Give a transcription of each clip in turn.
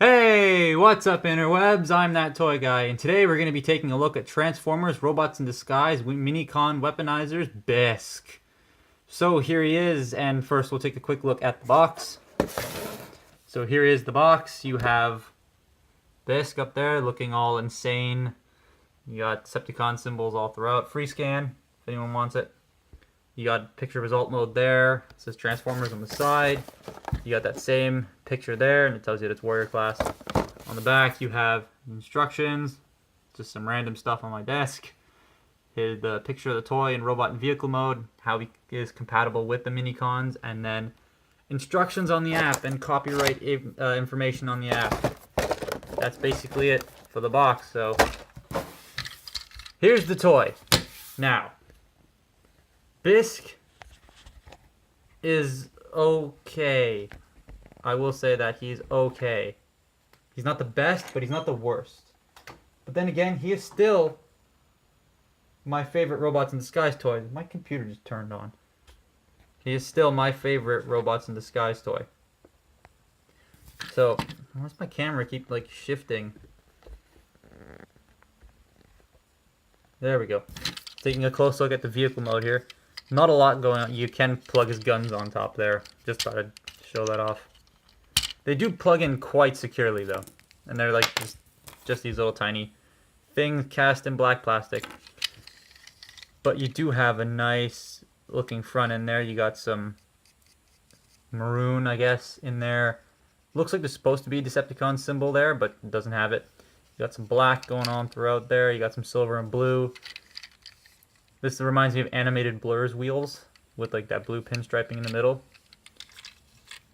Hey, what's up interwebs? I'm that toy guy, and today we're going to be taking a look at Transformers Robots in Disguise Minicon Weaponizers Bisk. So here he is, and first we'll take a quick look at the box. So here is the box. You have Bisk up there looking all insane. You got Decepticon symbols all throughout. Free scan, if anyone wants it. You got picture result mode there. It says Transformers on the side. You got that same picture there, and it tells you that it's Warrior class. On the back, you have instructions, just some random stuff on my desk. Here's the picture of the toy in robot and vehicle mode, how he is compatible with the Minicons, and then instructions on the app and copyright information on the app. That's basically it for the box. So here's the toy. Now, Bisk is okay. I will say that he's okay. He's not the best, but he's not the worst. But then again, he is still my favorite Robots in Disguise toy. My computer just turned on. He is still my favorite Robots in Disguise toy. So, why does my camera keep like shifting? There we go. Taking a close look at the vehicle mode here. Not a lot going on. You can plug his guns on top there. Just thought I'd show that off. They do plug in quite securely though. And they're like just these little tiny things cast in black plastic. But you do have a nice looking front end there. You got some maroon, I guess, in there. Looks like there's supposed to be a Decepticon symbol there, but it doesn't have it. You got some black going on throughout there. You got some silver and blue. This reminds me of animated Blur's wheels with like that blue pinstriping in the middle.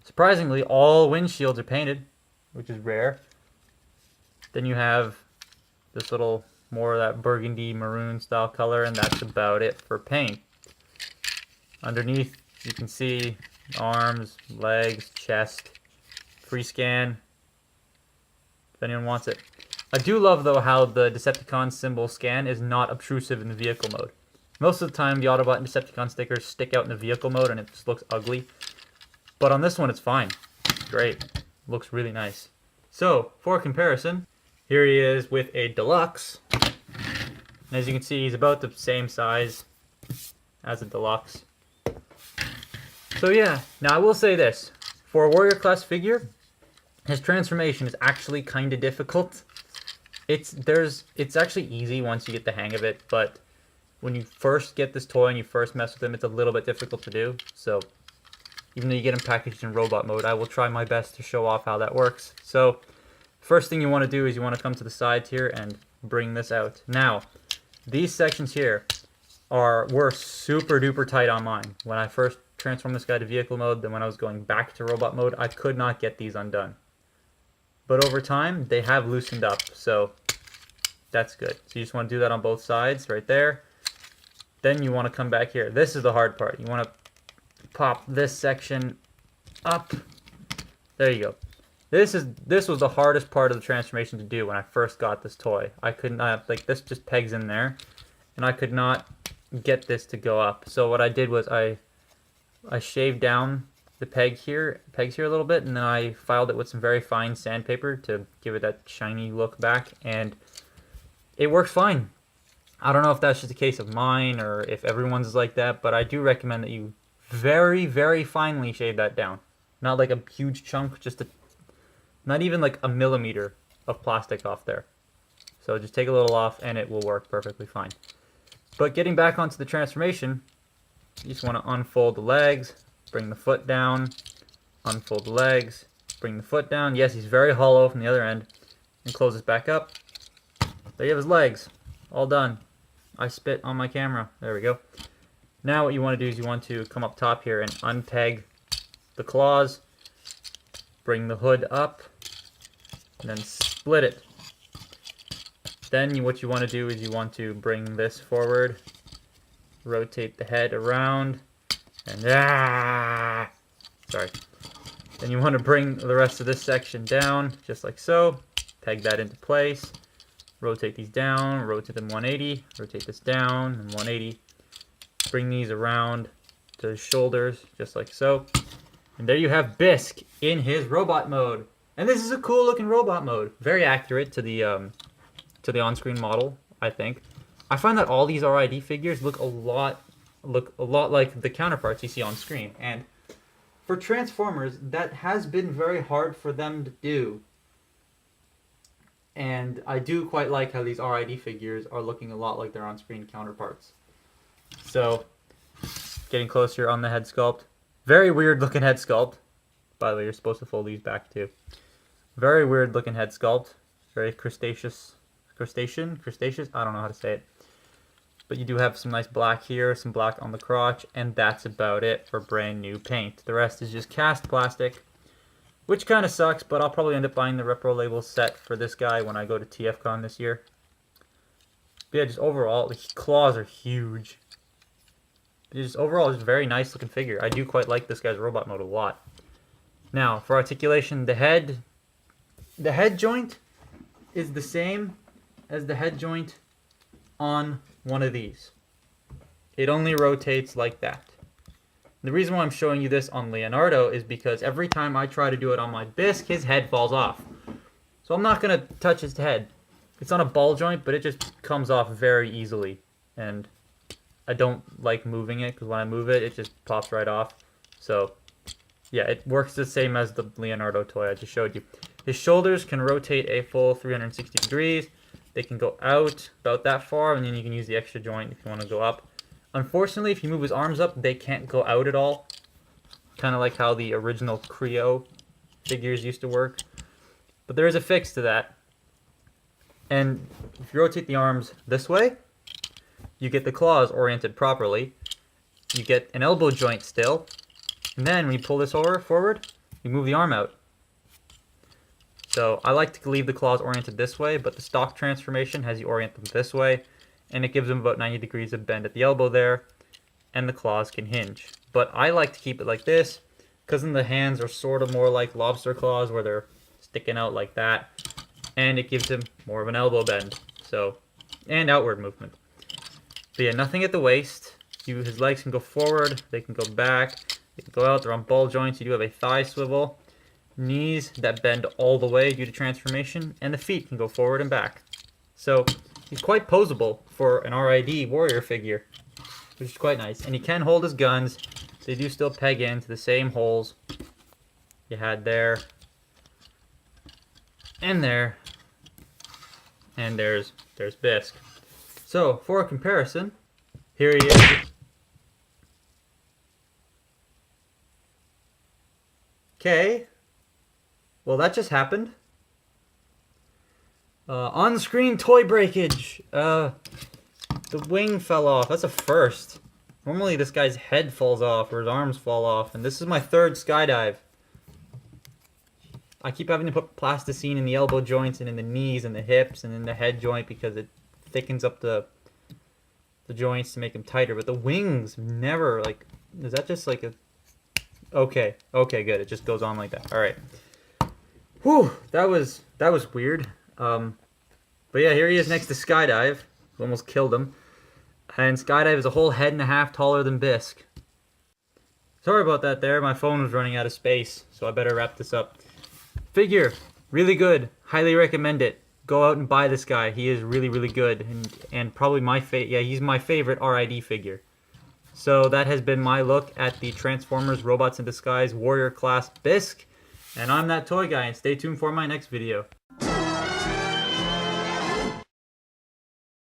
Surprisingly, all windshields are painted, which is rare. Then you have this little more of that burgundy maroon style color, and that's about it for paint. Underneath, you can see arms, legs, chest, free scan, if anyone wants it. I do love though how the Decepticon symbol scan is not obtrusive in the vehicle mode. Most of the time, the Autobot and Decepticon stickers stick out in the vehicle mode and it just looks ugly. But on this one, it's fine. Great. Looks really nice. So, for comparison, here he is with a Deluxe. And as you can see, he's about the same size as a Deluxe. So yeah, now I will say this. For a Warrior class figure, his transformation is actually kind of difficult. It's actually easy once you get the hang of it, but when you first get this toy and you first mess with him, it's a little bit difficult to do. So even though you get him packaged in robot mode, I will try my best to show off how that works. So first thing you want to do is you want to come to the sides here and bring this out. Now, these sections here were super duper tight on mine. When I first transformed this guy to vehicle mode, then when I was going back to robot mode, I could not get these undone. But over time, they have loosened up, so that's good. So you just want to do that on both sides right there. Then you want to come back here. This is the hard part. You want to pop this section up. There you go. This was the hardest part of the transformation to do when I first got this toy. I could not, like, this just pegs in there, and I could not get this to go up. So what I did was I shaved down the pegs here a little bit, and then I filed it with some very fine sandpaper to give it that shiny look back, and it works fine. I don't know if that's just a case of mine or if everyone's is like that, but I do recommend that you very, very finely shave that down. Not like a huge chunk, not even like a millimeter of plastic off there. So just take a little off and it will work perfectly fine. But getting back onto the transformation, you just want to unfold the legs, bring the foot down, unfold the legs, bring the foot down. Yes, he's very hollow from the other end. And close this back up. There you have his legs. All done. I spit on my camera. There we go. Now what you want to do is you want to come up top here and unpeg the claws, bring the hood up, and then split it. Then what you want to do is you want to bring this forward, rotate the head around, and sorry. Then you want to bring the rest of this section down, just like so. Peg that into place. Rotate these down, rotate them 180, rotate this down and 180. Bring these around to his shoulders, just like so. And there you have Bisk in his robot mode. And this is a cool looking robot mode. Very accurate to the on-screen model, I think. I find that all these RID figures look a lot like the counterparts you see on screen. And for Transformers, that has been very hard for them to do. And I do quite like how these RID figures are looking a lot like their on-screen counterparts. So, getting closer on the head sculpt. Very weird looking head sculpt. By the way, you're supposed to fold these back too. Very weird looking head sculpt. Very crustaceous. Crustaceous? I don't know how to say it. But you do have some nice black here, some black on the crotch, and that's about it for brand new paint. The rest is just cast plastic, which kind of sucks, but I'll probably end up buying the Repro Label set for this guy when I go to TFCon this year. But yeah, just overall, the claws are huge. Just overall, it's a very nice looking figure. I do quite like this guy's robot mode a lot. Now, for articulation, the head joint is the same as the head joint on one of these. It only rotates like that. The reason why I'm showing you this on Leonardo is because every time I try to do it on my Bisk, his head falls off. So I'm not going to touch his head. It's on a ball joint, but it just comes off very easily. And I don't like moving it, because when I move it, it just pops right off. So yeah, it works the same as the Leonardo toy I just showed you. His shoulders can rotate a full 360 degrees. They can go out about that far, and then you can use the extra joint if you want to go up. Unfortunately, if you move his arms up, they can't go out at all. Kind of like how the original Creo figures used to work. But there is a fix to that. And if you rotate the arms this way, you get the claws oriented properly. You get an elbow joint still. And then when you pull this forward, you move the arm out. So I like to leave the claws oriented this way, but the stock transformation has you orient them this way, and it gives them about 90 degrees of bend at the elbow there, and the claws can hinge. But I like to keep it like this, because then the hands are sort of more like lobster claws, where they're sticking out like that, and it gives him more of an elbow bend, so, and outward movement. But yeah, nothing at the waist. His legs can go forward, they can go back, they can go out, they're on ball joints, you do have a thigh swivel. Knees that bend all the way due to transformation, and the feet can go forward and back. So he's quite posable for an RID warrior figure, which is quite nice. And he can hold his guns, so they do still peg into the same holes you had there, and there, and there's Bisk. So for a comparison, here he is. Okay. Well, that just happened. On-screen toy breakage. The wing fell off. That's a first. Normally this guy's head falls off or his arms fall off, and this is my third skydive. I keep having to put plasticine in the elbow joints and in the knees and the hips and in the head joint because it thickens up the joints to make them tighter. But the wings never, like, is that just like a... Okay, good. It just goes on like that. All right. Whew, that was weird. But yeah, here he is next to Skydive, who almost killed him. And Skydive is a whole head and a half taller than Bisk. Sorry about that there, my phone was running out of space, so I better wrap this up. Figure, really good, highly recommend it. Go out and buy this guy, he is really, really good, and probably he's my favorite RID figure. So that has been my look at the Transformers Robots in Disguise Warrior Class Bisk. And I'm that toy guy, and stay tuned for my next video.